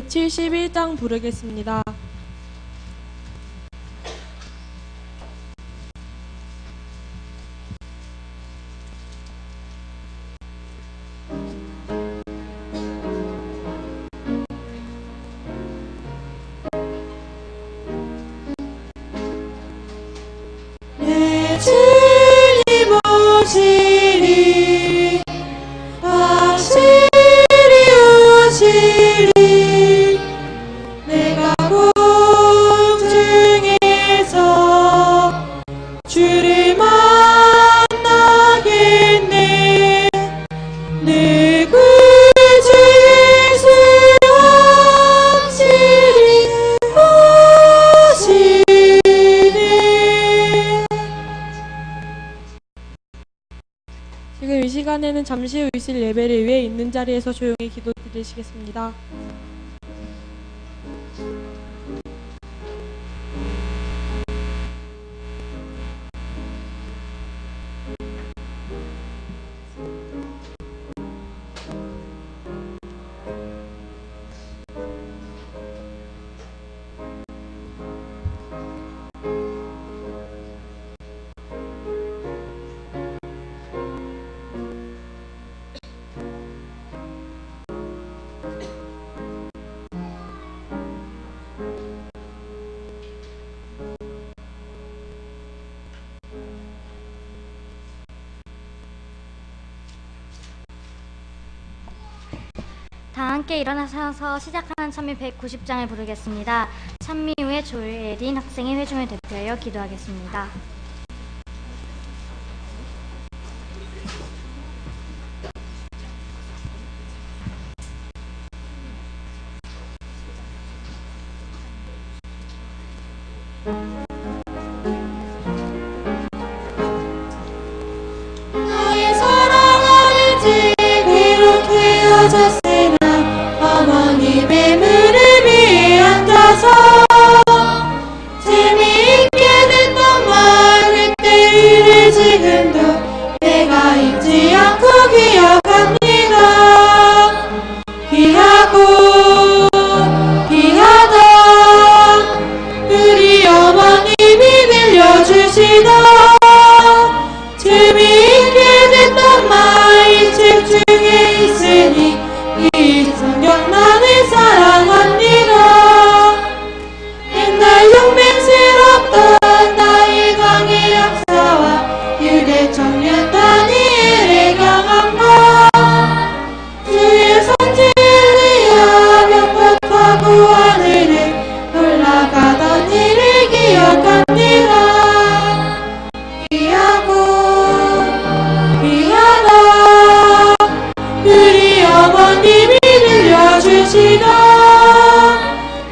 171장 부르겠습니다. 내 주님 오시리 확실히 오시리 내가 공중에서 주를 만나겠네 내 구주 예수 확실히 오시네. 지금 이 시간에는 잠시 후 있을 예배를 위해 있는 자리에서 조용히 기도 드리시겠습니다. 다 함께 일어나셔서 시작하는 찬미 190장을 부르겠습니다. 찬미 후에 조엘린 학생의 회중을 대표하여 기도하겠습니다. 나의 사랑하는 지 그렇게 헤어졌으나 어머님의 무릎 위에 앉아서 재미있게 듣던 말 그때를 지금도 내가 잊지 않고 기억합니다. 귀하고 귀하다 우리 어머님이 들려주시던 재미있게 듣던 말 이 책 중에 있으니 이 성경 나를 사랑합니다. 옛날 용맹스럽던 나의 강의 역사와 유대 청년 다니엘의 강함과 주의 선지 엘리야 병법하고 하늘에 올라가던 일을 기억합니다. 귀하고 귀하다 우리 어머님이 들려주시던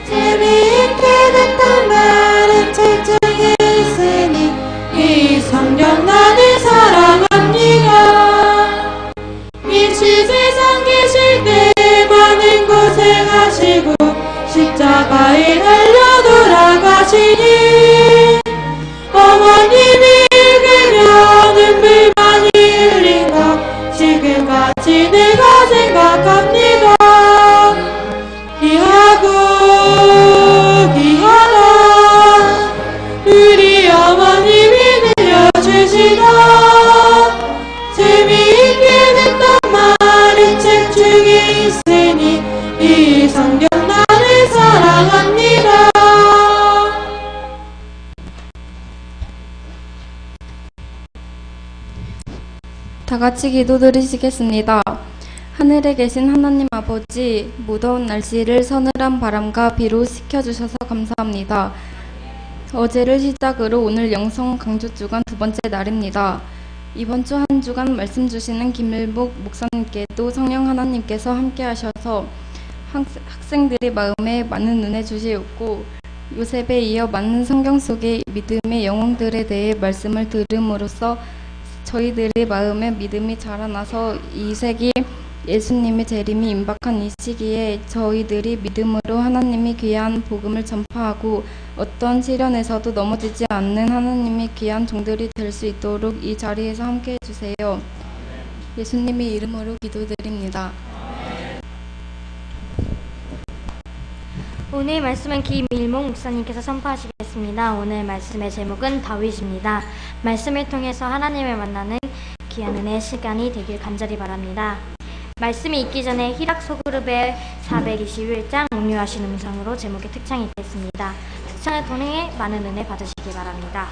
재미있게 듣던 말은 책 중에 있으니 이 성경 나를 사랑합니다. 이 세상 계실 때 많은 고생하시고 십자가에 달려 돌아가시니 어머님이 읽으며 눈물 많이 흘린 것 지금까지 내가 생각합니다. 귀하고 귀하다 우리 어머님이 들려주시던 재미있게 듣던 말은 책 중에 있으니 이 성경 나를 사랑합니다. 다 같이 기도드리시겠습니다. 하늘에 계신 하나님 아버지, 무더운 날씨를 서늘한 바람과 비로 식혀주셔서 감사합니다. 어제를 시작으로 오늘 영성 강조 주간 두 번째 날입니다. 이번 주 한 주간 말씀 주시는 김일복 목사님께도 성령 하나님께서 함께 하셔서 학생들의 마음에 많은 은혜 주시옵고 요셉에 이어 많은 성경 속의 믿음의 영웅들에 대해 말씀을 들음으로써 저희들의 마음에 믿음이 자라나서 이 세기 예수님의 재림이 임박한 이 시기에 저희들이 믿음으로 하나님이 귀한 복음을 전파하고 어떤 시련에서도 넘어지지 않는 하나님의 귀한 종들이 될 수 있도록 이 자리에서 함께 해주세요. 예수님의 이름으로 기도드립니다. 오늘 말씀은 김일목 목사님께서 선포하시겠습니다. 오늘 말씀의 제목은 다윗입니다. 말씀을 통해서 하나님을 만나는 귀한 은혜의 시간이 되길 간절히 바랍니다. 말씀이 있기 전에 희락 소그룹의 421장 옥류하신 음성으로 제목의 특창이 있겠습니다. 특창을 통해 많은 은혜 받으시기 바랍니다.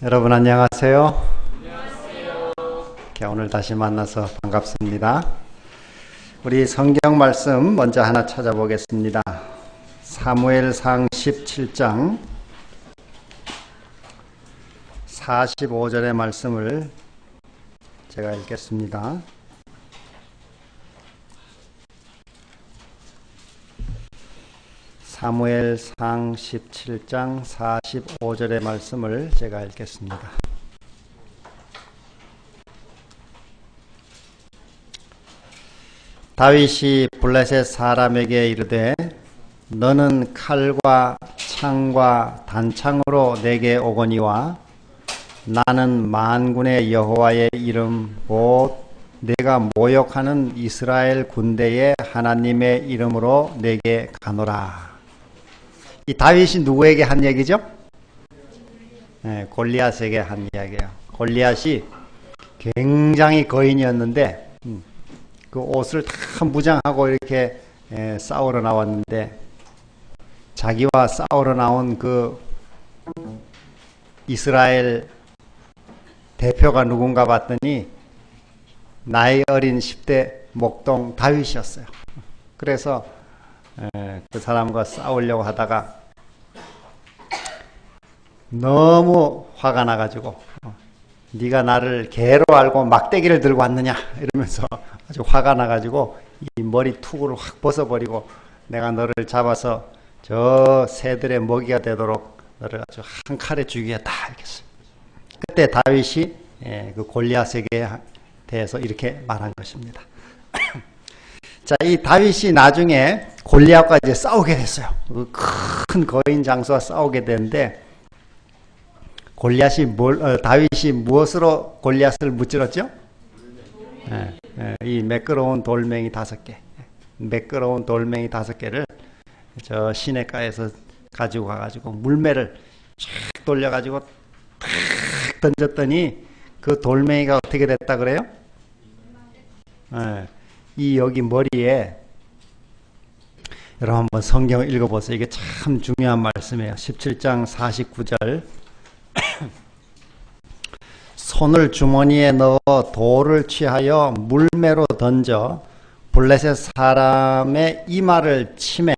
여러분 안녕하세요. 안녕하세요. 오늘 다시 만나서 반갑습니다. 우리 성경 말씀 먼저 하나 찾아보겠습니다. 사무엘상 17장 45절의 말씀을 제가 읽겠습니다. 사무엘상 17장 45절의 말씀을 제가 읽겠습니다. 다윗이 블레셋 사람에게 이르되 너는 칼과 창과 단창으로 내게 오거니와 나는 만군의 여호와의 이름 곧 내가 모욕하는 이스라엘 군대의 하나님의 이름으로 내게 가노라. 이 다윗이 누구에게 한 얘기죠? 네, 골리앗에게 한 이야기예요. 골리앗이 굉장히 거인이었는데 그 옷을 다 무장하고 이렇게 싸우러 나왔는데 자기와 싸우러 나온 그 이스라엘 대표가 누군가 봤더니 나이 어린 10대 목동 다윗이었어요. 그래서 그 사람과 싸우려고 하다가 너무 화가 나가지고 네가 나를 개로 알고 막대기를 들고 왔느냐 이러면서 아주 화가 나가지고 이 머리 투구를 확 벗어버리고 내가 너를 잡아서 저 새들의 먹이가 되도록 너를 아주 한 칼에 죽이겠다 이렇게 했어요. 그때 다윗이 그 골리앗에게 대해서 이렇게 말한 것입니다. 자, 이 다윗이 나중에 골리앗과 이제 싸우게 됐어요. 그 큰 거인 장수와 싸우게 되는데 다윗이 무엇으로 골리앗을 무찌렀죠? 이 매끄러운 돌멩이 5개, 매끄러운 돌멩이 5개를 저 시냇가에서 가지고 가가지고 물매를 쫙 돌려가지고 탁 던졌더니 그 돌멩이가 어떻게 됐다 그래요? 이 여기 머리에 여러분 한번 성경을 읽어보세요. 이게 참 중요한 말씀이에요. 17장 49절 손을 주머니에 넣어 돌을 취하여 물매로 던져 블레셋 사람의 이마를 치매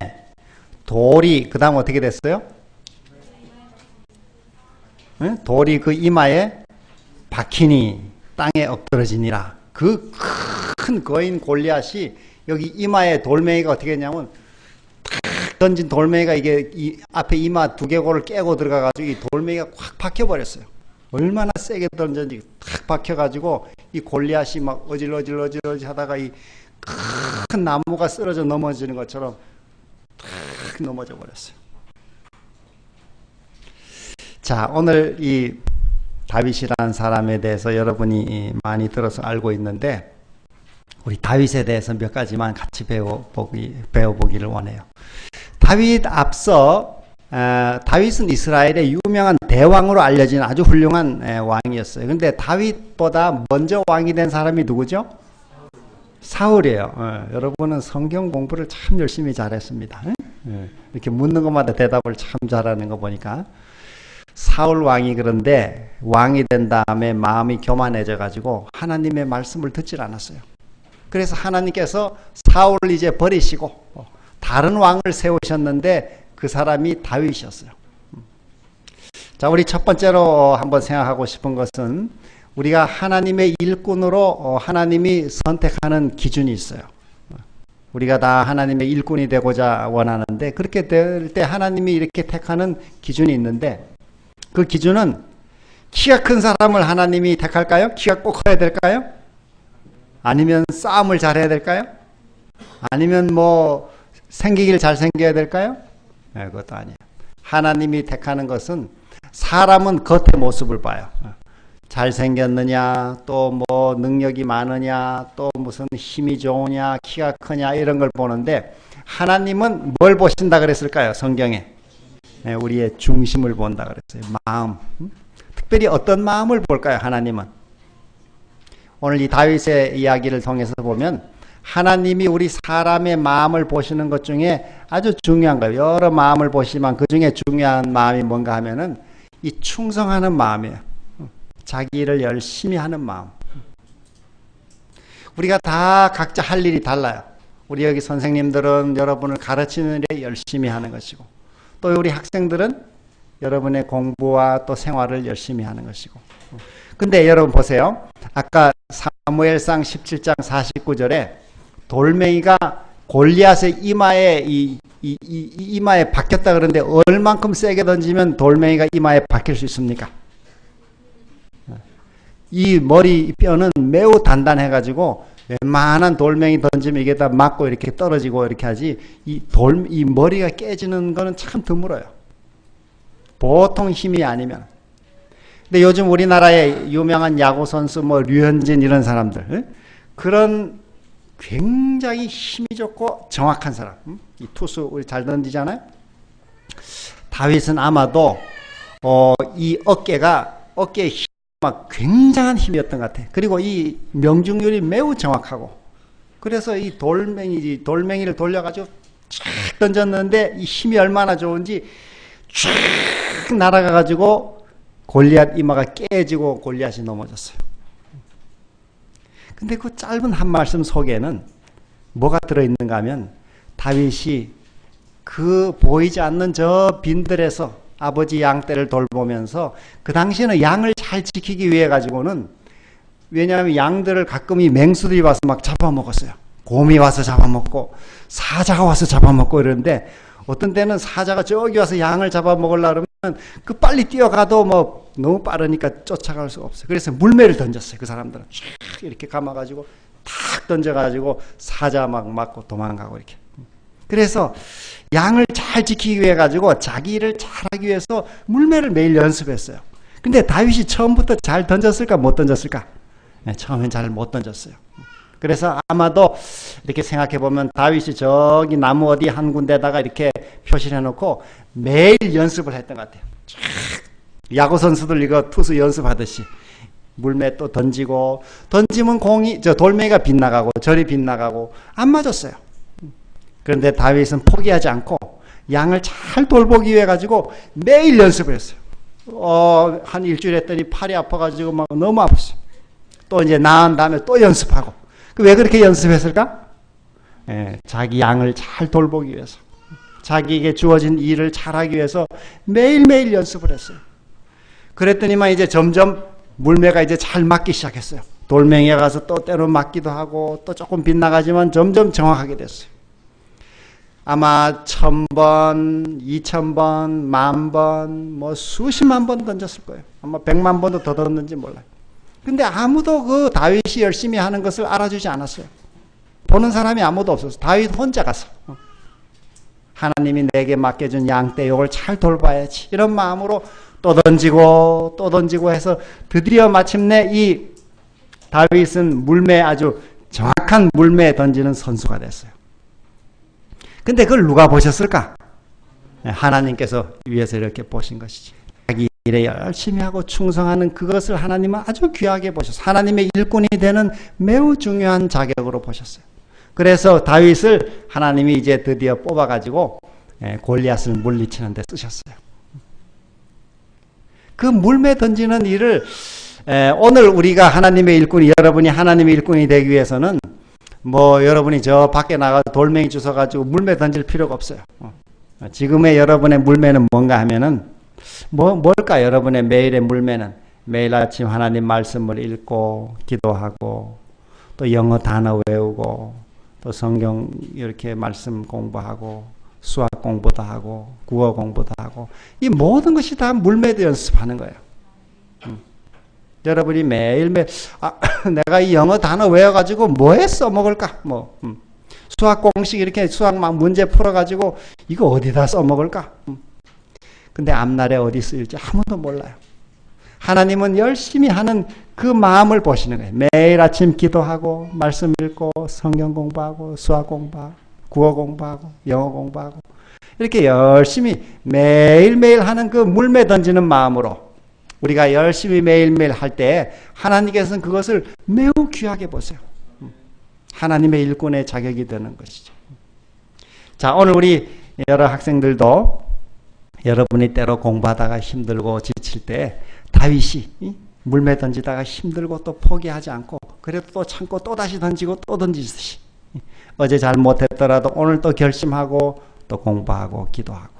돌이 그 다음 어떻게 됐어요? 돌이 그 이마에 박히니 땅에 엎드러지니라. 그 큰 거인 골리앗이 여기 이마에 돌멩이가 어떻게 했냐면 탁 던진 돌멩이가 이게 이 앞에 이마 두개골을 깨고 들어가가지고 이 돌멩이가 확 박혀버렸어요. 얼마나 세게 던졌는지 탁 박혀가지고 이 골리앗이 막 어질어질 하다가 이 큰 나무가 쓰러져 넘어지는 것처럼 탁 넘어져 버렸어요. 자, 오늘 이 다윗이라는 사람에 대해서 여러분이 많이 들어서 알고 있는데 우리 다윗에 대해서 몇 가지만 같이 배워보기를 원해요. 다윗은 이스라엘의 유명한 대왕으로 알려진 아주 훌륭한 왕이었어요. 근데 다윗보다 먼저 왕이 된 사람이 누구죠? 사울이에요. 여러분은 성경 공부를 참 열심히 잘했습니다. 이렇게 묻는 것마다 대답을 참 잘하는 거 보니까 사울 왕이 그런데 왕이 된 다음에 마음이 교만해져 가지고 하나님의 말씀을 듣질 않았어요. 그래서 하나님께서 사울을 이제 버리시고 다른 왕을 세우셨는데 그 사람이 다윗이었어요. 자, 우리 첫 번째로 한번 생각하고 싶은 것은 우리가 하나님의 일꾼으로 하나님이 선택하는 기준이 있어요. 우리가 다 하나님의 일꾼이 되고자 원하는데 그렇게 될 때 하나님이 이렇게 택하는 기준이 있는데 그 기준은 키가 큰 사람을 하나님이 택할까요? 키가 꼭 커야 될까요? 아니면 싸움을 잘해야 될까요? 아니면 뭐 생기길 잘생겨야 될까요? 네, 그것도 아니에요. 하나님이 택하는 것은 사람은 겉의 모습을 봐요. 잘생겼느냐, 또 뭐 능력이 많으냐, 또 무슨 힘이 좋으냐, 키가 크냐 이런 걸 보는데 하나님은 뭘 보신다 그랬을까요? 성경에 네, 우리의 중심을 본다 그랬어요. 마음. 특별히 어떤 마음을 볼까요? 하나님은 오늘 이 다윗의 이야기를 통해서 보면 하나님이 우리 사람의 마음을 보시는 것 중에 아주 중요한 거예요. 여러 마음을 보시지만 그 중에 중요한 마음이 뭔가 하면은 이 충성하는 마음이에요. 자기 일을 열심히 하는 마음. 우리가 다 각자 할 일이 달라요. 우리 여기 선생님들은 여러분을 가르치는 일에 열심히 하는 것이고 또 우리 학생들은 여러분의 공부와 또 생활을 열심히 하는 것이고 근데 여러분 보세요. 아까 사무엘상 17장 49절에 돌멩이가 골리앗의 이마에 이마에 박혔다 그러는데 얼만큼 세게 던지면 돌멩이가 이마에 박힐 수 있습니까? 이 머리뼈는 매우 단단해가지고 웬만한 돌멩이 던지면 이게 다 맞고 이렇게 떨어지고 이렇게 하지 이 머리가 깨지는 거는 참 드물어요. 보통 힘이 아니면. 근데 요즘 우리나라의 유명한 야구 선수 뭐 류현진 이런 사람들 그런 굉장히 힘이 좋고 정확한 사람 이 투수 우리 잘 던지잖아요. 다윗은 아마도 이 어깨에 힘 막 굉장한 힘이었던 것 같아. 그리고 이 명중률이 매우 정확하고 그래서 이 돌멩이를 돌려가지고 쫙 던졌는데 이 힘이 얼마나 좋은지 쫙 날아가가지고 골리앗 이마가 깨지고 골리앗이 넘어졌어요. 근데 그 짧은 한 말씀 속에는 뭐가 들어있는가 하면 다윗이 그 보이지 않는 저 빈들에서 아버지 양떼를 돌보면서 그 당시에는 양을 잘 지키기 위해 가지고는 왜냐하면 양들을 가끔 이 맹수들이 와서 막 잡아먹었어요. 곰이 와서 잡아먹고 사자가 와서 잡아먹고 이러는데 어떤 때는 사자가 저기 와서 양을 잡아먹으려고 그러면 그 빨리 뛰어가도 뭐 너무 빠르니까 쫓아갈 수가 없어요. 그래서 물매를 던졌어요. 그 사람들은 쫙 이렇게 감아가지고 탁 던져가지고 사자 막 맞고 도망가고 이렇게. 그래서 양을 잘 지키기 위해 가지고 자기 일을 잘하기 위해서 물매를 매일 연습했어요. 근데 다윗이 처음부터 잘 던졌을까 못 던졌을까? 네, 처음엔 잘 못 던졌어요. 그래서 아마도 이렇게 생각해 보면 다윗이 저기 나무 어디 한 군데다가 이렇게 표시를 해놓고 매일 연습을 했던 것 같아요. 야구 선수들 이거 투수 연습하듯이 물매 또 던지고 던지면 공이 저 돌멩이가 빗나가고 저리 빗나가고 안 맞았어요. 그런데 다윗은 포기하지 않고 양을 잘 돌보기 위해 가지고 매일 연습을 했어요. 한 일주일 했더니 팔이 아파가지고 막 너무 아팠어요. 또 이제 나은 다음에 또 연습하고. 왜 그렇게 연습했을까? 자기 양을 잘 돌보기 위해서, 자기에게 주어진 일을 잘하기 위해서 매일매일 연습을 했어요. 그랬더니만 이제 점점 물매가 이제 잘 맞기 시작했어요. 돌멩이에 가서 또 때로 맞기도 하고 또 조금 빗나가지만 점점 정확하게 됐어요. 아마 1000번, 2000번, 10,000번, 뭐 수십만 번 던졌을 거예요. 아마 100만 번도 더 던졌는지 몰라요. 근데 아무도 그 다윗이 열심히 하는 것을 알아주지 않았어요. 보는 사람이 아무도 없었어요. 다윗 혼자 가서 하나님이 내게 맡겨준 양떼 이걸 잘 돌봐야지 이런 마음으로 또 던지고 또 던지고 해서 드디어 마침내 이 다윗은 물매 아주 정확한 물매에 던지는 선수가 됐어요. 근데 그걸 누가 보셨을까? 하나님께서 위에서 이렇게 보신 것이지. 자기 일에 열심히 하고 충성하는 그것을 하나님은 아주 귀하게 보셨어요. 하나님의 일꾼이 되는 매우 중요한 자격으로 보셨어요. 그래서 다윗을 하나님이 이제 드디어 뽑아가지고 골리앗을 물리치는 데 쓰셨어요. 그 물매 던지는 일을 오늘 우리가 하나님의 일꾼이, 여러분이 하나님의 일꾼이 되기 위해서는 뭐 여러분이 저 밖에 나가서 돌멩이 주워가지고 물매 던질 필요가 없어요. 지금의 여러분의 물매는 뭔가 하면은 뭘까? 여러분의 매일의 물매는 매일 아침 하나님 말씀을 읽고 기도하고 또 영어 단어 외우고 또 성경 이렇게 말씀 공부하고 수학 공부도 하고 국어 공부도 하고 이 모든 것이 다 물매도 연습하는 거예요. 여러분이 매일매일 내가 이 영어 단어 외워가지고 뭐에 써먹을까? 수학 공식 이렇게 수학 막 문제 풀어가지고 이거 어디다 써먹을까? 근데 앞날에 어디 쓰일지 아무도 몰라요. 하나님은 열심히 하는 그 마음을 보시는 거예요. 매일 아침 기도하고 말씀 읽고 성경 공부하고 수학 공부하고 국어 공부하고 영어 공부하고 이렇게 열심히 매일매일 하는 그 물매 던지는 마음으로 우리가 열심히 매일매일 할 때 하나님께서는 그것을 매우 귀하게 보세요. 하나님의 일꾼의 자격이 되는 것이죠. 자, 오늘 우리 여러 학생들도 여러분이 때로 공부하다가 힘들고 지칠 때 다윗이 물매 던지다가 힘들고 또 포기하지 않고 그래도 또 참고 또 다시 던지고 또 던지듯이 어제 잘 못했더라도 오늘 또 결심하고 또 공부하고 기도하고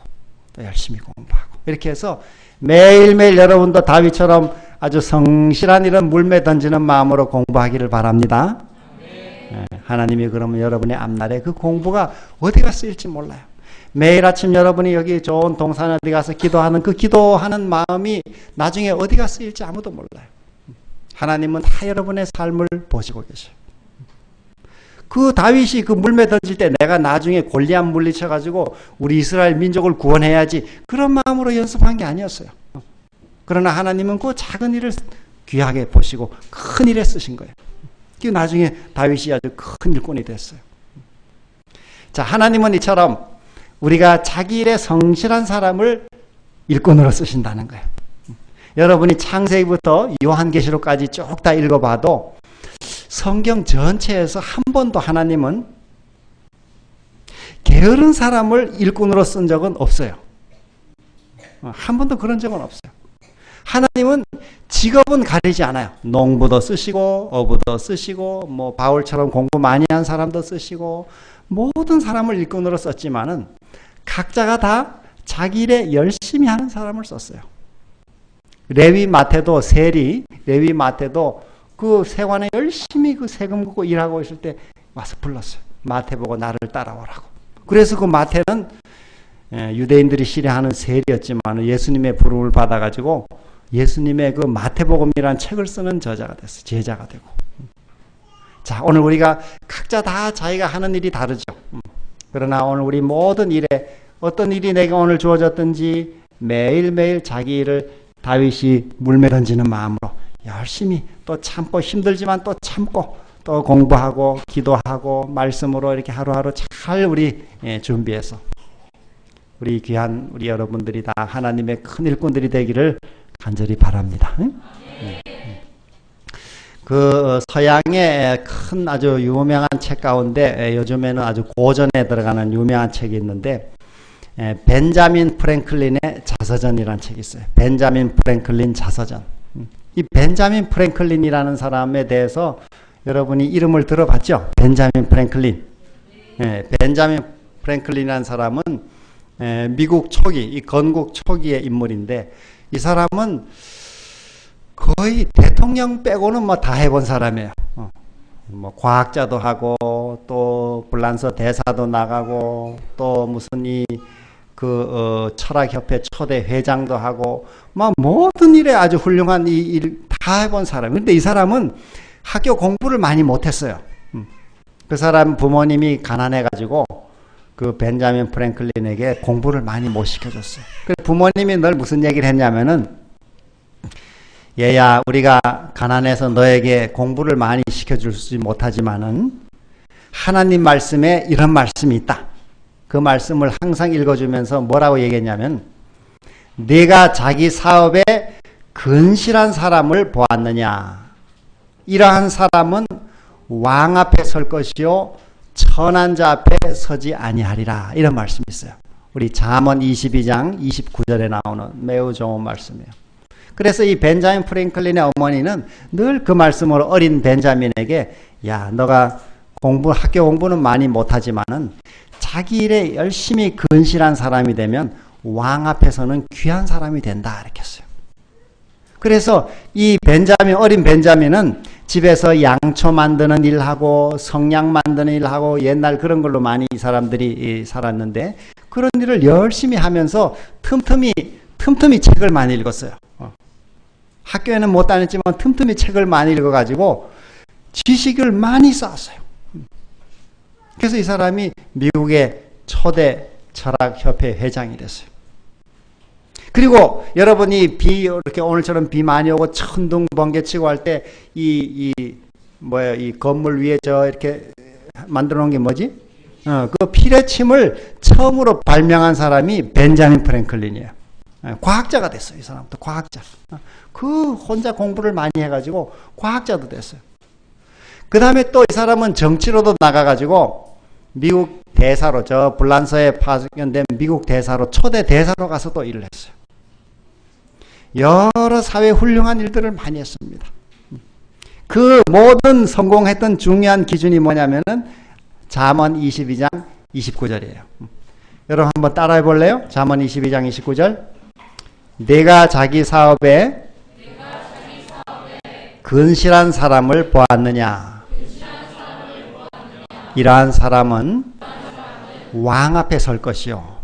또 열심히 공부하고 이렇게 해서 매일매일 여러분도 다윗처럼 아주 성실한 이런 물매 던지는 마음으로 공부하기를 바랍니다. 하나님이 그러면 여러분의 앞날에 그 공부가 어디가 쓰일지 몰라요. 매일 아침 여러분이 여기 좋은 동산 어디 가서 기도하는 그 기도하는 마음이 나중에 어디가 쓰일지 아무도 몰라요. 하나님은 다 여러분의 삶을 보시고 계셔요. 그 다윗이 그 물매 던질 때 내가 나중에 골리앗 물리쳐가지고 우리 이스라엘 민족을 구원해야지 그런 마음으로 연습한 게 아니었어요. 그러나 하나님은 그 작은 일을 귀하게 보시고 큰 일에 쓰신 거예요. 그 나중에 다윗이 아주 큰 일꾼이 됐어요. 자, 하나님은 이처럼 우리가 자기 일에 성실한 사람을 일꾼으로 쓰신다는 거예요. 여러분이 창세기부터 요한계시록까지 쭉 다 읽어봐도 성경 전체에서 한 번도 하나님은 게으른 사람을 일꾼으로 쓴 적은 없어요. 한 번도 그런 적은 없어요. 하나님은 직업은 가리지 않아요. 농부도 쓰시고 어부도 쓰시고 뭐 바울처럼 공부 많이 한 사람도 쓰시고 모든 사람을 일꾼으로 썼지만은 각자가 다 자기 일에 열심히 하는 사람을 썼어요. 레위 마태도 세리 레위 마태도 그 세관에 열심히 그 세금 걷고 일하고 있을 때 와서 불렀어요. 마태 보고 나를 따라오라고. 그래서 그 마태는 유대인들이 싫어하는 세리였지만 예수님의 부름을 받아가지고 예수님의 그 마태복음이라는 책을 쓰는 저자가 됐어요. 제자가 되고. 자, 오늘 우리가 각자 다 자기가 하는 일이 다르죠. 그러나 오늘 우리 모든 일에 어떤 일이 내가 오늘 주어졌든지 매일매일 자기 일을 다윗이 물매 던지는 마음으로 열심히 또 참고 힘들지만 또 참고 또 공부하고 기도하고 말씀으로 이렇게 하루하루 잘 우리 준비해서 우리 귀한 우리 여러분들이 다 하나님의 큰 일꾼들이 되기를 간절히 바랍니다. 그 서양의 큰 아주 유명한 책 가운데 요즘에는 아주 고전에 들어가는 유명한 책이 있는데 벤자민 프랭클린의 자서전이라는 책이 있어요. 벤자민 프랭클린 자서전. 이 벤자민 프랭클린이라는 사람에 대해서 여러분이 이름을 들어봤죠? 벤자민 프랭클린. 벤자민 프랭클린이라는 사람은 미국 초기, 이 건국 초기의 인물인데 이 사람은 거의 대통령 빼고는 뭐 다 해본 사람이에요. 뭐 과학자도 하고 또 불란서 대사도 나가고 또 무슨 철학협회 초대 회장도 하고 뭐 모든 일에 아주 훌륭한 이 일 다 해본 사람. 근데 이 사람은 학교 공부를 많이 못했어요. 그 사람 부모님이 가난해가지고 그 벤자민 프랭클린에게 공부를 많이 못 시켜줬어요. 그래서 부모님이 늘 무슨 얘기를 했냐면은 얘야 우리가 가난해서 너에게 공부를 많이 시켜주지 못하지만은 하나님 말씀에 이런 말씀이 있다. 그 말씀을 항상 읽어주면서 뭐라고 얘기했냐면 네가 자기 사업에 근실한 사람을 보았느냐. 이러한 사람은 왕 앞에 설 것이요 천한 자 앞에 서지 아니하리라. 이런 말씀이 있어요. 우리 잠언 22장 29절에 나오는 매우 좋은 말씀이에요. 그래서 이 벤자민 프랭클린의 어머니는 늘 그 말씀으로 어린 벤자민에게 야 너가 학교 공부는 많이 못하지만은 자기 일에 열심히 근실한 사람이 되면 왕 앞에서는 귀한 사람이 된다 이렇게 했어요. 그래서 이 어린 벤자민은 집에서 양초 만드는 일하고 성냥 만드는 일하고 옛날 그런 걸로 많이 이 사람들이 살았는데 그런 일을 열심히 하면서 틈틈이 책을 많이 읽었어요. 학교에는 못 다녔지만 틈틈이 책을 많이 읽어가지고 지식을 많이 쌓았어요. 그래서 이 사람이 미국의 초대 철학협회 회장이 됐어요. 그리고 여러분이 이렇게 오늘처럼 비 많이 오고 천둥 번개 치고 할 때 이 건물 위에 이렇게 만들어 놓은 게 뭐지? 그 피레침을 처음으로 발명한 사람이 벤자민 프랭클린이에요. 과학자가 됐어요. 이 사람도 과학자. 그 혼자 공부를 많이 해가지고 과학자도 됐어요. 그 다음에 또 이 사람은 정치로도 나가가지고 미국 대사로 불란서에 파견된 미국 대사로 초대 대사로 가서 또 일을 했어요. 여러 사회 훌륭한 일들을 많이 했습니다. 그 모든 성공했던 중요한 기준이 뭐냐면은 잠언 22장 29절이에요. 여러분 한번 따라해 볼래요? 잠언 22장 29절. 내가 자기 사업에 근실한 사람을 보았느냐. 이러한 사람은 왕 앞에 설 것이요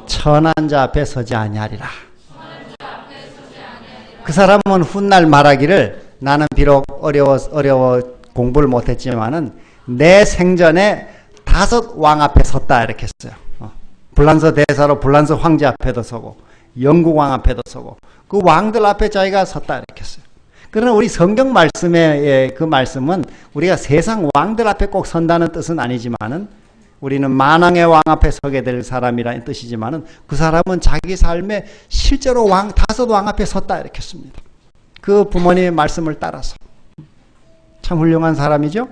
천한 자 앞에 서지 아니하리라. 그 사람은 훗날 말하기를 나는 비록 어려워 공부를 못했지만은 내 생전에 5 왕 앞에 섰다 이렇게 했어요. 불란서 대사로 불란서 황제 앞에도 서고 영국 왕 앞에도 서고 그 왕들 앞에 자기가 섰다 이렇게 했어요. 그러나 우리 성경 말씀의 그 말씀은 우리가 세상 왕들 앞에 꼭 선다는 뜻은 아니지만은 우리는 만왕의 왕 앞에 서게 될 사람이라는 뜻이지만은 그 사람은 자기 삶에 실제로 5 왕 앞에 섰다 이렇게 했습니다. 그 부모님의 말씀을 따라서. 참 훌륭한 사람이죠.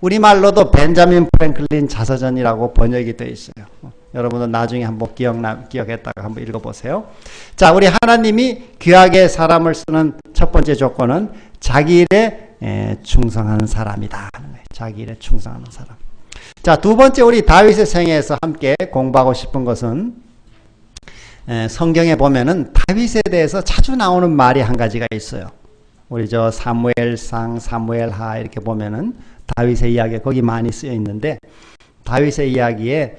우리말로도 벤자민 프랭클린 자서전이라고 번역이 되어 있어요. 여러분들 나중에 한번 기억했다가 한번 읽어보세요. 자, 우리 하나님이 귀하게 사람을 쓰는 첫 번째 조건은 자기 일에 충성하는 사람이다. 자기 일에 충성하는 사람. 자, 두 번째 우리 다윗의 생애에서 함께 공부하고 싶은 것은 성경에 보면은 다윗에 대해서 자주 나오는 말이 한 가지가 있어요. 우리 저 사무엘상, 사무엘하 이렇게 보면은 다윗의 이야기가 거기 많이 쓰여 있는데 다윗의 이야기에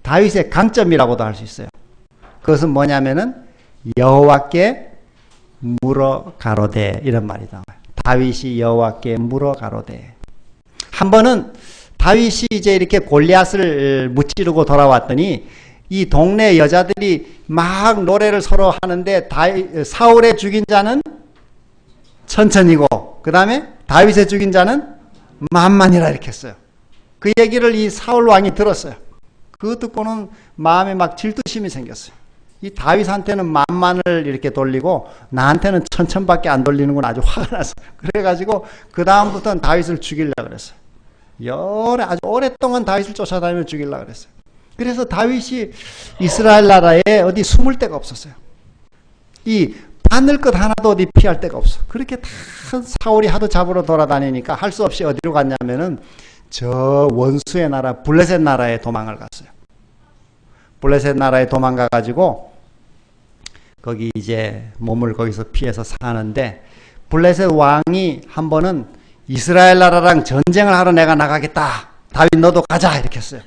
다윗의 강점이라고도 할 수 있어요. 그것은 뭐냐면은 여호와께 물어 가로되 이런 말이 나와요. 다윗이 여호와께 물어 가로되. 한 번은 다윗이 이제 이렇게 골리앗을 무찌르고 돌아왔더니 이 동네 여자들이 막 노래를 서로 하는데 사울의 죽인 자는 천천히고 그 다음에 다윗의 죽인 자는 만만이라 이렇게 했어요. 그 얘기를 이 사울 왕이 들었어요. 그거 듣고는 마음에 막 질투심이 생겼어요. 이 다윗한테는 만만을 이렇게 돌리고 나한테는 천천밖에 안 돌리는군 아주 화가 났어요. 그래가지고 그 다음부터는 다윗을 죽이려고 그랬어요. 아주 오랫동안 다윗을 쫓아다니며 죽이려고 그랬어요. 그래서 다윗이 이스라엘 나라에 어디 숨을 데가 없었어요. 이 바늘 것 하나도 어디 피할 데가 없어. 그렇게 다 사울이 하도 잡으러 돌아다니니까 할 수 없이 어디로 갔냐면은 저 원수의 나라 블레셋 나라에 도망을 갔어요. 블레셋 나라에 도망가 가지고 거기 이제 몸을 거기서 피해서 사는데 블레셋 왕이 한 번은 이스라엘 나라랑 전쟁을 하러 내가 나가겠다. 다윗 너도 가자 이렇게 했어요.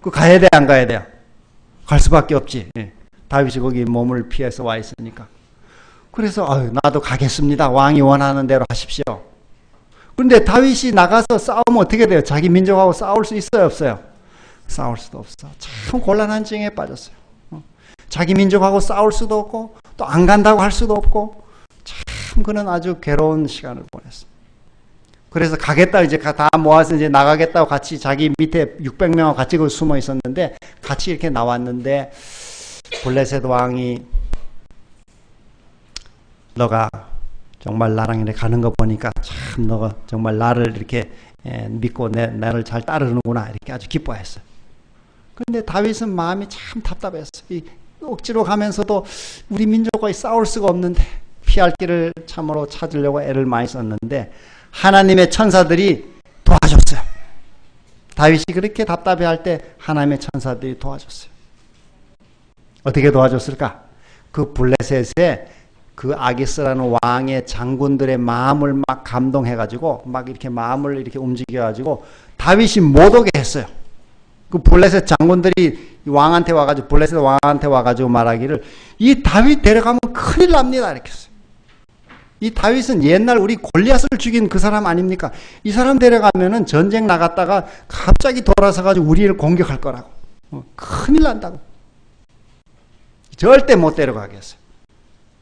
그 가야 돼 안 가야 돼요? 갈 수밖에 없지. 다윗이 거기 몸을 피해서 와 있으니까. 그래서 나도 가겠습니다. 왕이 원하는 대로 하십시오. 그런데 다윗이 나가서 싸우면 어떻게 돼요? 자기 민족하고 싸울 수 있어요 없어요? 싸울 수도 없어. 참 곤란한 징에 빠졌어요. 자기 민족하고 싸울 수도 없고 또 안 간다고 할 수도 없고 참 그는 아주 괴로운 시간을 보냈어요. 그래서 가겠다 이제 다 모아서 이제 나가겠다고 같이 자기 밑에 600명하고 같이 그 숨어 있었는데 같이 이렇게 나왔는데 블레셋 왕이 너가 정말 나랑 이렇게 가는 거 보니까 참 너가 정말 나를 이렇게 믿고 나를 잘 따르는구나 이렇게 아주 기뻐했어요. 그런데 다윗은 마음이 참 답답했어요. 억지로 가면서도 우리 민족과 싸울 수가 없는데 피할 길을 참으로 찾으려고 애를 많이 썼는데 하나님의 천사들이 도와줬어요. 다윗이 그렇게 답답해할 때 하나님의 천사들이 도와줬어요. 어떻게 도와줬을까? 그 블레셋의 그 아기스라는 왕의 장군들의 마음을 막 감동해가지고 막 이렇게 마음을 이렇게 움직여가지고 다윗이 못 오게 했어요. 그 블레셋 장군들이 왕한테 와가지고 블레셋 왕한테 와가지고 말하기를 이 다윗 데려가면 큰일 납니다 이렇게 했어요. 이 다윗은 옛날 우리 골리앗을 죽인 그 사람 아닙니까? 이 사람 데려가면은 전쟁 나갔다가 갑자기 돌아서가지고 우리를 공격할 거라고. 큰일 난다고. 절대 못 데려가게 했어요.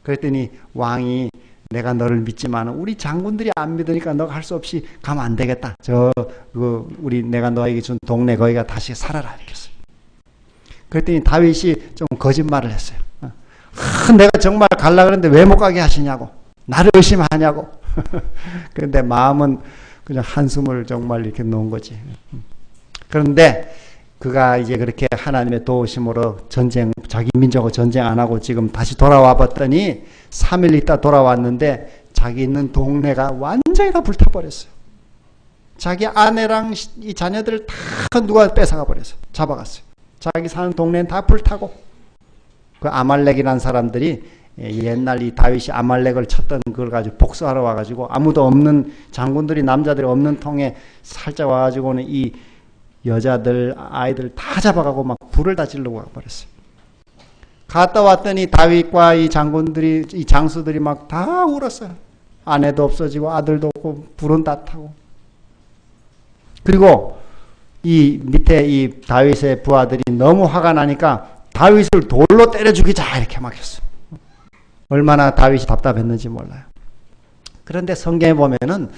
그랬더니 왕이 내가 너를 믿지만 우리 장군들이 안 믿으니까 너가 할 수 없이 가면 안 되겠다. 우리 내가 너에게 준 동네 거기가 다시 살아라 이렇게 했어요. 그랬더니 다윗이 좀 거짓말을 했어요. 내가 정말 가려고 그러는데 왜 못 가게 하시냐고. 나를 의심하냐고. 그런데 마음은 그냥 한숨을 정말 이렇게 놓은 거지. 그런데 그가 이제 그렇게 하나님의 도우심으로 자기 민족하고 전쟁 안 하고 지금 다시 돌아와 봤더니 3일 있다 돌아왔는데 자기 있는 동네가 완전히 다 불타버렸어요. 자기 아내랑 이 자녀들 다 누가 뺏어가 버렸어요. 잡아갔어요. 자기 사는 동네는 다 불타고 그 아말렉이라는 사람들이 옛날 이 다윗이 아말렉을 쳤던 그걸 가지고 복수하러 와가지고 아무도 없는 장군들이 남자들이 없는 통에 살짝 와가지고는 이 여자들 아이들 다 잡아가고 막 불을 다 질르고 가버렸어요. 갔다 왔더니 다윗과 이 장군들이 이 장수들이 막 다 울었어요. 아내도 없어지고 아들도 없고 불은 다 타고. 그리고 이 밑에 이 다윗의 부하들이 너무 화가 나니까 다윗을 돌로 때려 죽이자 이렇게 막 했어요. 얼마나 다윗이 답답했는지 몰라요. 그런데 성경에 보면은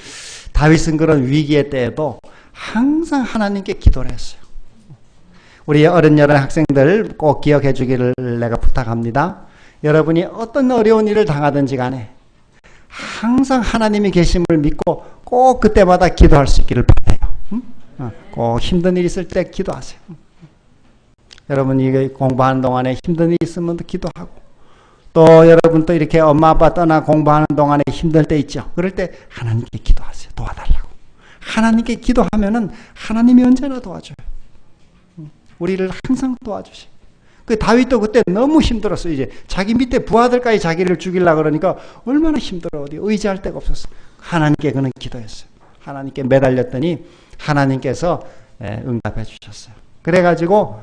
다윗은 그런 위기의 때에도 항상 하나님께 기도를 했어요. 우리 어린 학생들 꼭 기억해 주기를 내가 부탁합니다. 여러분이 어떤 어려운 일을 당하든지 간에 항상 하나님이 계심을 믿고 꼭 그때마다 기도할 수 있기를 바라요. 꼭 힘든 일 있을 때 기도하세요. 여러분 이게 공부하는 동안에 힘든 일 있으면 기도하고, 또 여러분 또 이렇게 엄마 아빠 떠나 공부하는 동안에 힘들 때 있죠. 그럴 때 하나님께 기도하세요. 도와달라고. 하나님께 기도하면은 하나님이 언제나 도와줘요. 우리를 항상 도와주셔. 그 다윗도 그때 너무 힘들었어. 이제 자기 밑에 부하들까지 자기를 죽이려고 그러니까 얼마나 힘들어. 어디 의지할 데가 없었어. 하나님께 그는 기도했어요. 하나님께 매달렸더니 하나님께서 응답해 주셨어요. 그래가지고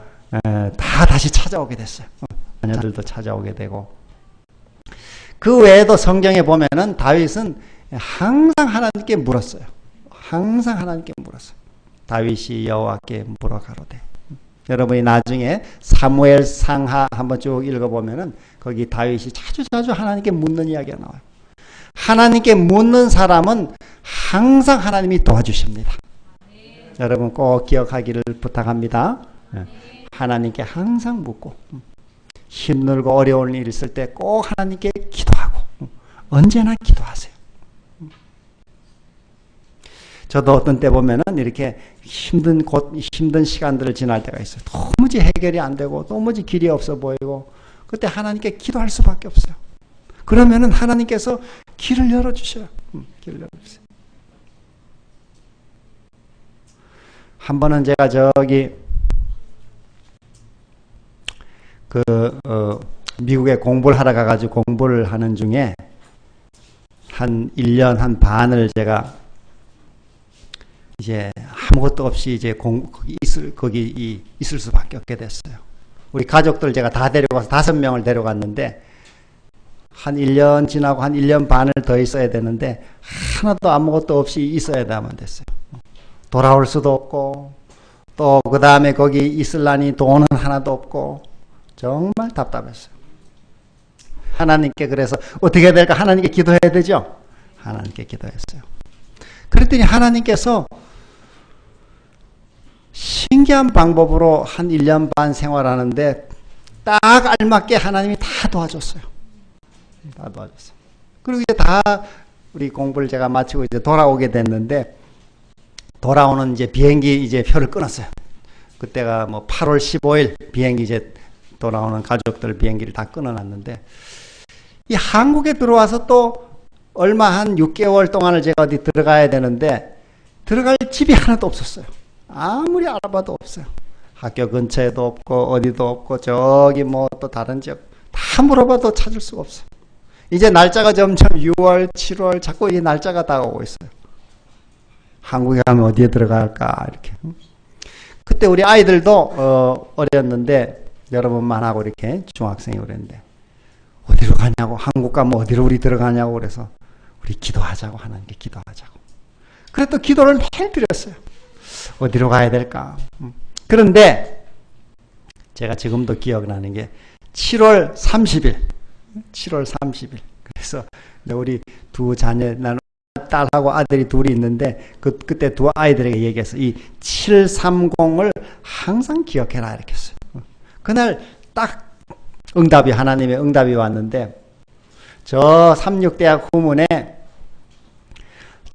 다 다시 찾아오게 됐어요. 자녀들도 찾아오게 되고. 그 외에도 성경에 보면은 다윗은 항상 하나님께 물었어요. 항상 하나님께 물었어요. 다윗이 여호와께 물어 가로되. 여러분이 나중에 사무엘 상하 한번 쭉 읽어보면은 거기 다윗이 자주 하나님께 묻는 이야기가 나와요. 하나님께 묻는 사람은 항상 하나님이 도와주십니다. 여러분 꼭 기억하기를 부탁합니다. 하나님께 항상 묻고, 힘들고 어려운 일 있을 때 꼭 하나님께 기도하고, 언제나 기도하세요. 저도 어떤 때 보면은 이렇게 힘든 시간들을 지날 때가 있어요. 도무지 해결이 안 되고 도무지 길이 없어 보이고, 그때 하나님께 기도할 수밖에 없어요. 그러면은 하나님께서 길을 열어주셔요. 길을 열어주세요. 한 번은 제가 저기 미국에 공부를 하러 가가지고 공부를 하는 중에 한 1년 한 반을 제가 이제 아무것도 없이 이제 거기 있을 수밖에 없게 됐어요. 우리 가족들 제가 다 데려가서 5명을 데려갔는데, 한 1년 지나고 한 1년 반을 더 있어야 되는데 하나도 아무것도 없이 있어야만 됐어요. 돌아올 수도 없고, 또 그 다음에 거기 있으려니 돈은 하나도 없고, 정말 답답했어요. 하나님께 그래서 어떻게 해야 될까? 하나님께 기도해야 되죠? 하나님께 기도했어요. 그랬더니 하나님께서 신기한 방법으로 한 1년 반 생활하는데 딱 알맞게 하나님이 다 도와줬어요. 다 도와줬어요. 그리고 이제 다 우리 공부를 제가 마치고 이제 돌아오게 됐는데, 돌아오는 이제 비행기 이제 표를 끊었어요. 그때가 뭐 8월 15일 비행기 이제 돌아오는 가족들 비행기를 다 끊어놨는데, 이 한국에 들어와서 또 얼마 한 6개월 동안을 제가 어디 들어가야 되는데 들어갈 집이 하나도 없었어요. 아무리 알아봐도 없어요. 학교 근처에도 없고 어디도 없고 저기 뭐 또 다른 지역 다 물어봐도 찾을 수가 없어요. 이제 날짜가 점점 6월, 7월 자꾸 이 날짜가 다가오고 있어요. 한국에 가면 어디에 들어갈까 이렇게. 그때 우리 아이들도 어렸는데 여러분만 하고 이렇게 중학생이 그랬는데 어디로 가냐고, 한국 가면 어디로 우리 들어가냐고 그래서 우리 기도하자고, 하나님께 기도하자고. 그래 또 기도를 매일 드렸어요. 어디로 가야 될까. 그런데 제가 지금도 기억나는 게 7월 30일 그래서 우리 두 자녀, 나는 딸하고 아들이 둘이 있는데 그때 두 아이들에게 얘기해서 이 730을 항상 기억해라 이렇게 했어요. 그날 딱 하나님의 응답이 왔는데, 저 삼육대학 후문에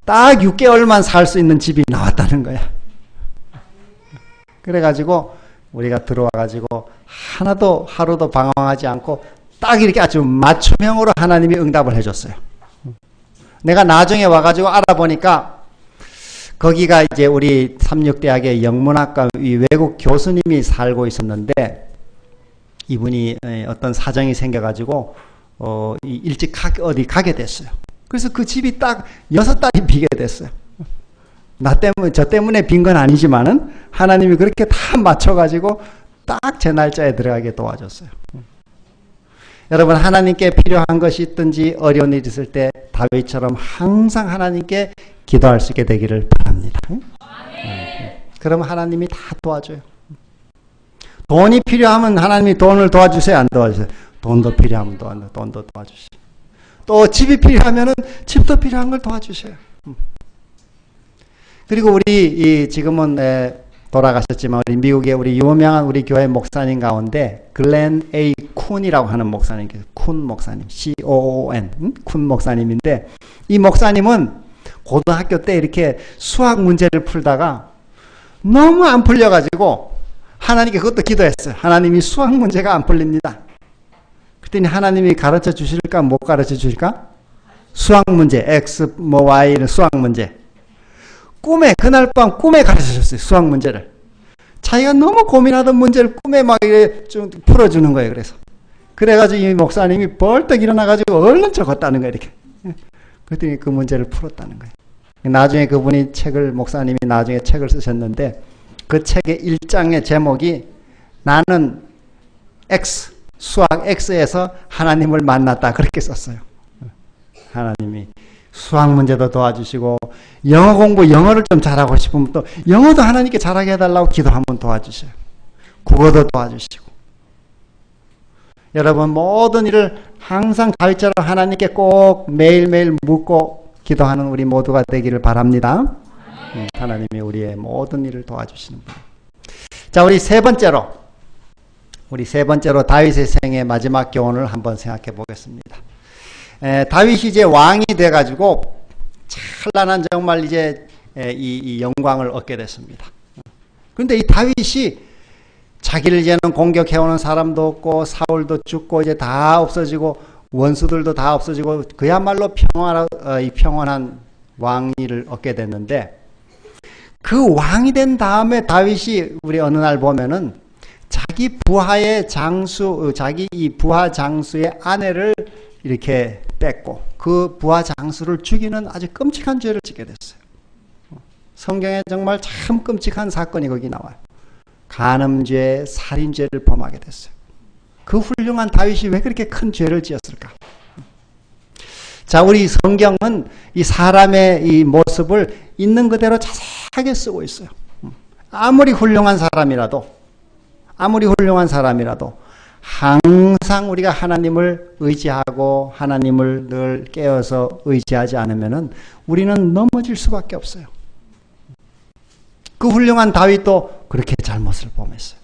딱 6개월만 살 수 있는 집이 나왔다는 거야. 그래가지고 우리가 들어와가지고 하루도 방황하지 않고 딱 이렇게 아주 맞춤형으로 하나님이 응답을 해줬어요. 내가 나중에 와가지고 알아보니까 거기가 이제 우리 삼육대학의 영문학과 외국 교수님이 살고 있었는데, 이분이 어떤 사정이 생겨가지고 일찍 어디 가게 됐어요. 그래서 그 집이 딱 6달이 비게 됐어요. 저 때문에 빈 건 아니지만은 하나님이 그렇게 다 맞춰가지고 딱 제 날짜에 들어가게 도와줬어요. 여러분, 하나님께 필요한 것이 있든지 어려운 일이 있을 때 다윗처럼 항상 하나님께 기도할 수 있게 되기를 바랍니다. 그러면 하나님이 다 도와줘요. 돈이 필요하면 하나님이 돈을 도와주세요, 안 도와주세요? 돈도 필요하면 돈도 도와주시고, 또 집이 필요하면 집도 필요한 걸 도와주셔요. 그리고 우리 지금은 돌아가셨지만 우리 미국의 우리 유명한 우리 교회 목사님 가운데 글렌 A. 쿤이라고 하는 목사님, 쿤 목사님, C-O-O-N, 쿤 목사님인데, 이 목사님은 고등학교 때 이렇게 수학 문제를 풀다가 너무 안 풀려가지고 하나님께 그것도 기도했어요. 하나님이 수학 문제가 안 풀립니다. 그랬더니 하나님이 가르쳐 주실까 못 가르쳐 주실까? 수학 문제, X 뭐 Y는 수학 문제. 꿈에 그날 밤 꿈에 가르쳐 줬어요. 수학 문제를. 자기가 너무 고민하던 문제를 꿈에 막 이렇게 좀 풀어주는 거예요. 그래가지고 이 목사님이 벌떡 일어나가지고 얼른 적었다는 거예요. 이렇게. 그랬더니 그 문제를 풀었다는 거예요. 나중에 그분이 목사님이 나중에 책을 쓰셨는데 그 책의 1장의 제목이 나는 X, 수학 X에서 하나님을 만났다. 그렇게 썼어요. 하나님이 수학 문제도 도와주시고 영어 공부, 영어를 좀 잘하고 싶으면 또 영어도 하나님께 잘하게 해달라고 기도하면 도와주셔요. 국어도 도와주시고. 여러분 모든 일을 항상 다윗처럼 하나님께 꼭 매일매일 묻고 기도하는 우리 모두가 되기를 바랍니다. 하나님이 우리의 모든 일을 도와주시는 분. 자, 우리 세 번째로 다윗의 생의 마지막 교훈을 한번 생각해 보겠습니다. 다윗이 이제 왕이 돼가지고 찬란한 정말 이제 이 영광을 얻게 됐습니다. 그런데 이 다윗이 자기를 이제는 공격해오는 사람도 없고 사울도 죽고 이제 다 없어지고 원수들도 다 없어지고 그야말로 평온한 왕위를 얻게 됐는데 그 왕이 된 다음에 다윗이 우리 어느 날 보면은 자기 이 부하 장수의 아내를 이렇게 뺏고 그 부하 장수를 죽이는 아주 끔찍한 죄를 짓게 됐어요. 성경에 정말 참 끔찍한 사건이 거기 나와요. 간음죄, 살인죄를 범하게 됐어요. 그 훌륭한 다윗이 왜 그렇게 큰 죄를 지었을까? 자, 우리 성경은 이 사람의 이 모습을 있는 그대로 자세하게 쓰고 있어요. 아무리 훌륭한 사람이라도 항상 우리가 하나님을 의지하고 하나님을 늘 깨어서 의지하지 않으면은 우리는 넘어질 수밖에 없어요. 그 훌륭한 다윗도 그렇게 잘못을 범했어요.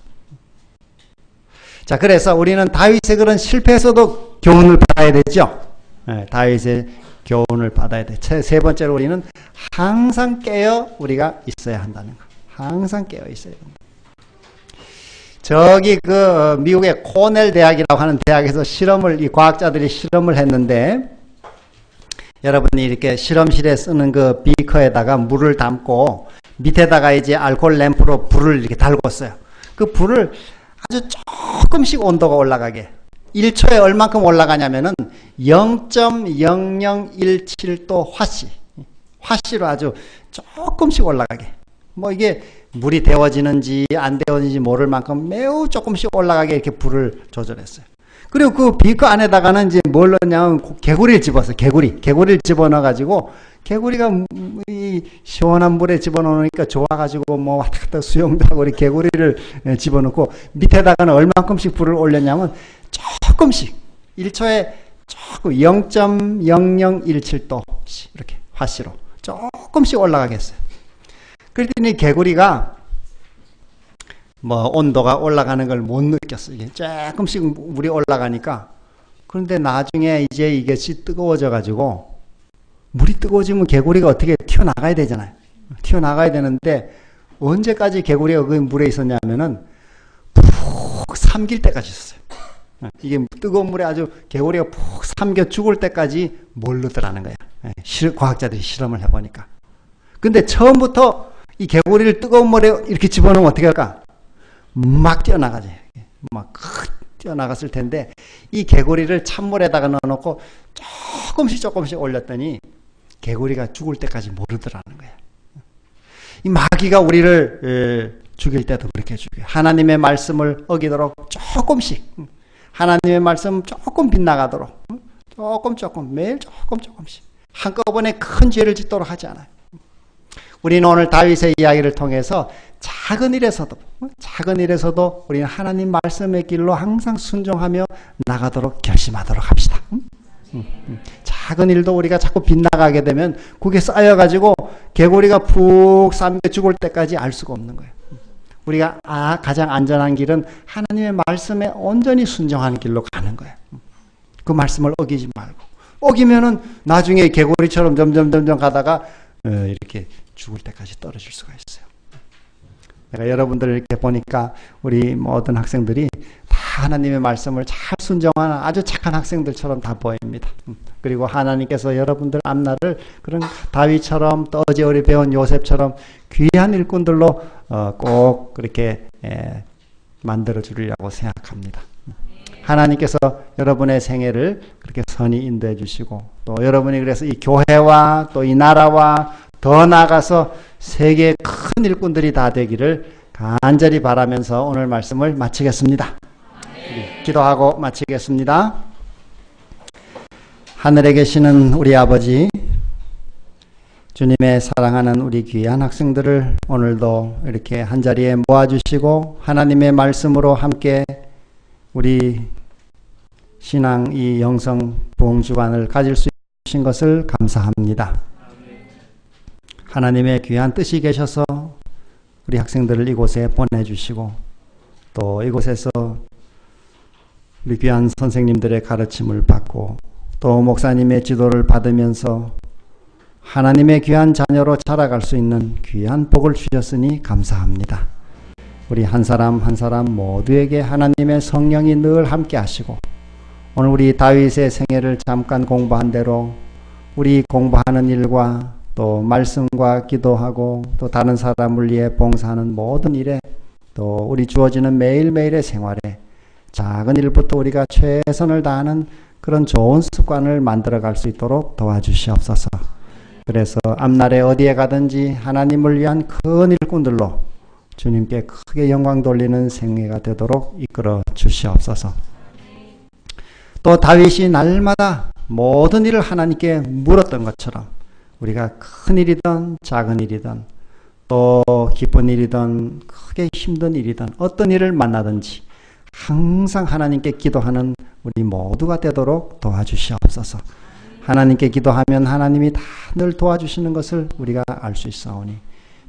자, 그래서 우리는 다윗의 그런 실패에서도 교훈을 받아야 되죠. 네, 다윗의 교훈을 받아야 돼. 세 번째로 우리는 항상 깨어 우리가 있어야 한다는 거. 항상 깨어 있어야 된다. 저기 미국의 코넬 대학이라고 하는 대학에서 이 과학자들이 실험을 했는데 여러분이 이렇게 실험실에 쓰는 그 비커에다가 물을 담고 밑에다가 이제 알코올 램프로 불을 이렇게 달궜어요. 그 불을 아주 조금씩 온도가 올라가게 1초에 얼만큼 올라가냐면은 0.0017도 화씨로 아주 조금씩 올라가게. 뭐 이게 물이 데워지는지 안 데워지는지 모를 만큼 매우 조금씩 올라가게 이렇게 불을 조절했어요. 그리고 그 비커 안에다가는 이제 뭘 넣냐면 개구리를 집었어요. 개구리를 집어넣어가지고 개구리가 이 시원한 물에 집어넣으니까 좋아가지고 뭐 왔다 갔다 수영도 하고 우리 개구리를 집어넣고 밑에다가는 얼만큼씩 불을 올렸냐면 조금씩 1초에 조금 0.0017도 이렇게 화씨로 조금씩 올라가겠어요. 그랬더니 개구리가 뭐 온도가 올라가는 걸 못 느꼈어요. 이게 조금씩 물이 올라가니까. 그런데 나중에 이제 이게 뜨거워져 가지고 물이 뜨거워지면 개구리가 어떻게 튀어나가야 되잖아요. 튀어나가야 되는데 언제까지 개구리가 그 물에 있었냐면은 푹 삼킬 때까지 있었어요. 이게 뜨거운 물에 아주 개구리가 푹 삼겨 죽을 때까지 모르더라는 거예요. 과학자들이 실험을 해보니까. 근데 처음부터 이 개구리를 뜨거운 물에 이렇게 집어넣으면 어떻게 할까? 막 뛰어나가지. 막 뛰어나갔을 텐데 이 개구리를 찬물에다가 넣어놓고 조금씩 올렸더니 개구리가 죽을 때까지 모르더라는 거예요. 이 마귀가 우리를 죽일 때도 그렇게 죽여요. 하나님의 말씀을 어기도록 조금씩 하나님의 말씀 조금 빗나가도록 조금 매일 조금씩 한꺼번에 큰 죄를 짓도록 하지 않아요. 우리는 오늘 다윗의 이야기를 통해서 작은 일에서도 우리는 하나님 말씀의 길로 항상 순종하며 나가도록 결심하도록 합시다. 작은 일도 우리가 자꾸 빗나가게 되면 그게 쌓여가지고 개구리가 푹 삼겨 죽을 때까지 알 수가 없는 거예요. 우리가 가장 안전한 길은 하나님의 말씀에 온전히 순종하는 길로 가는 거예요. 그 말씀을 어기지 말고. 어기면은 나중에 개구리처럼 점점 가다가 이렇게 죽을 때까지 떨어질 수가 있어요. 내가 여러분들을 이렇게 보니까 우리 모든 학생들이 다 하나님의 말씀을 잘 순종하는 아주 착한 학생들처럼 다 보입니다. 그리고 하나님께서 여러분들 앞날을 그런 다윗처럼 또 어제 우리 배운 요셉처럼 귀한 일꾼들로 꼭 그렇게 만들어 주리라고 생각합니다. 하나님께서 여러분의 생애를 그렇게 선히 인도해 주시고 또 여러분이 그래서 이 교회와 또 이 나라와 더 나아가서 세계의 큰 일꾼들이 다 되기를 간절히 바라면서 오늘 말씀을 마치겠습니다. 기도하고 마치겠습니다. 하늘에 계시는 우리 아버지, 주님의 사랑하는 우리 귀한 학생들을 오늘도 이렇게 한자리에 모아주시고 하나님의 말씀으로 함께 우리 신앙 이 영성 부흥주간을 가질 수 있으신 것을 감사합니다. 하나님의 귀한 뜻이 계셔서 우리 학생들을 이곳에 보내주시고 또 이곳에서 우리 귀한 선생님들의 가르침을 받고 또 목사님의 지도를 받으면서 하나님의 귀한 자녀로 자라갈 수 있는 귀한 복을 주셨으니 감사합니다. 우리 한 사람 한 사람 모두에게 하나님의 성령이 늘 함께 하시고 오늘 우리 다윗의 생애를 잠깐 공부한 대로 우리 공부하는 일과 또 말씀과 기도하고 또 다른 사람을 위해 봉사하는 모든 일에 또 우리 주어지는 매일매일의 생활에 작은 일부터 우리가 최선을 다하는 그런 좋은 습관을 만들어갈 수 있도록 도와주시옵소서. 그래서 앞날에 어디에 가든지 하나님을 위한 큰 일꾼들로 주님께 크게 영광 돌리는 생애가 되도록 이끌어 주시옵소서. 또 다윗이 날마다 모든 일을 하나님께 물었던 것처럼 우리가 큰 일이든 작은 일이든 또 기쁜 일이든 크게 힘든 일이든 어떤 일을 만나든지 항상 하나님께 기도하는 우리 모두가 되도록 도와주시옵소서. 하나님께 기도하면 하나님이 다 늘 도와주시는 것을 우리가 알 수 있사오니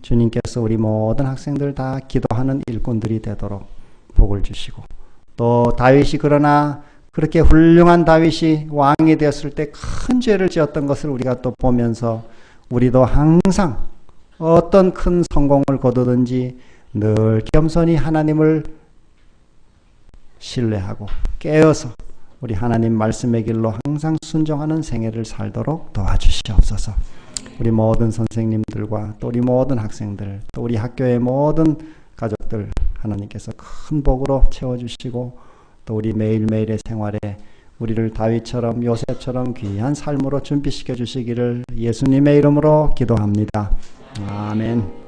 주님께서 우리 모든 학생들 다 기도하는 일꾼들이 되도록 복을 주시고 또 다윗이 그러나 그렇게 훌륭한 다윗이 왕이 되었을 때 큰 죄를 지었던 것을 우리가 또 보면서 우리도 항상 어떤 큰 성공을 거두든지 늘 겸손히 하나님을 신뢰하고 깨어서 우리 하나님 말씀의 길로 항상 순종하는 생애를 살도록 도와주시옵소서. 우리 모든 선생님들과 또 우리 모든 학생들 또 우리 학교의 모든 가족들 하나님께서 큰 복으로 채워주시고 또 우리 매일매일의 생활에 우리를 다윗처럼 요셉처럼 귀한 삶으로 준비시켜 주시기를 예수님의 이름으로 기도합니다. 아멘.